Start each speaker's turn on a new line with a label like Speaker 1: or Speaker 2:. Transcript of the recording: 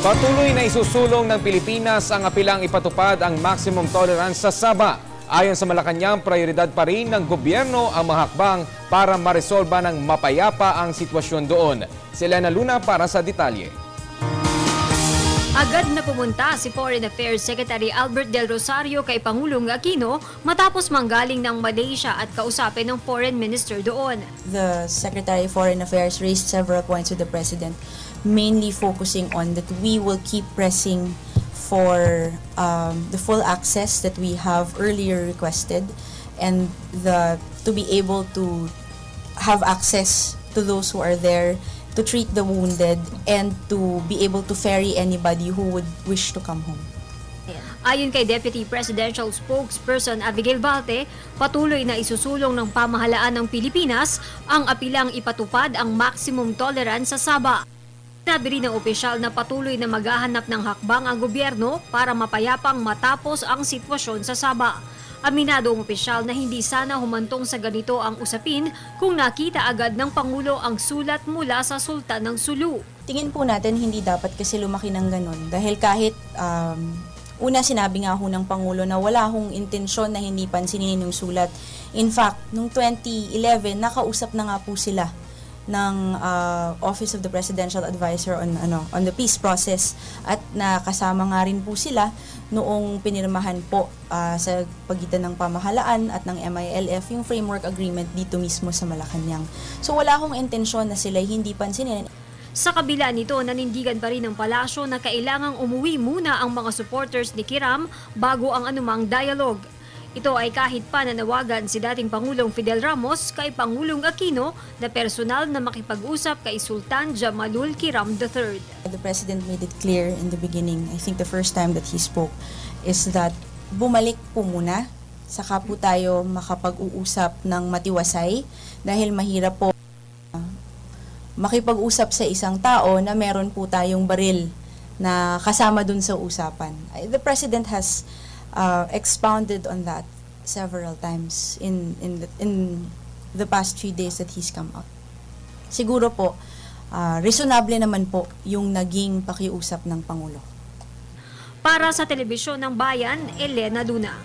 Speaker 1: Patuloy na isusulong ng Pilipinas ang apilang ipatupad ang maximum tolerance sa Sabah. Ayon sa Malacanang, prioridad pa rin ng gobyerno ang mahakbang para maresolba ng mapayapa ang sitwasyon doon. Si Elena Luna para sa detalye.
Speaker 2: Agad na pumunta si Foreign Affairs Secretary Albert Del Rosario kay Pangulong Aquino matapos manggaling ng Malaysia at kausapin ng Foreign Minister doon.
Speaker 3: The Secretary of Foreign Affairs raised several points with the President, mainly focusing on that we will keep pressing for the full access that we have earlier requested and to be able to have access to those who are there, to treat the wounded, and to be able to ferry anybody who would wish to come home.
Speaker 2: Ayon kay Deputy Presidential Spokesperson Abigail Balte, patuloy na isusulong ng pamahalaan ng Pilipinas ang apilang ipatupad ang maximum tolerance sa Sabah. Sinabi rin ng opisyal na patuloy na maghahanap ng hakbang ang gobyerno para mapayapang matapos ang sitwasyon sa Sabah. Aminado ang opisyal na hindi sana humantong sa ganito ang usapin kung nakita agad ng Pangulo ang sulat mula sa Sultan ng Sulu.
Speaker 3: Tingin po natin hindi dapat kasi lumaki ng ganun dahil kahit una sinabi nga ho ng Pangulo na wala hong intensyon na hindi pansinin yung sulat. In fact, noong 2011 nakausap na nga po sila ng Office of the Presidential Advisor on the peace process at nakasama nga rin po sila noong pinirmahan po sa pagitan ng pamahalaan at ng MILF yung framework agreement dito mismo sa Malacanang. So wala akong intensyon na sila hindi pansinin.
Speaker 2: Sa kabila nito, nanindigan pa rin ng palasyo na kailangang umuwi muna ang mga supporters ni Kiram bago ang anumang dialogue. Ito ay kahit pa nanawagan si dating Pangulong Fidel Ramos kay Pangulong Aquino na personal na makipag-usap kay Sultan Jamalul Kiram III.
Speaker 3: The President made it clear in the beginning, I think the first time that he spoke, is that bumalik po muna, saka po tayo makapag-uusap ng matiwasay dahil mahirap po makipag-usap sa isang tao na meron po tayong baril na kasama dun sa usapan. The President has expounded on that several times in the past few days that he's come out. Siguro po, reasonable naman po yung naging pakiusap ng Pangulo.
Speaker 2: Para sa Telebisyon ng Bayan, Elena Luna.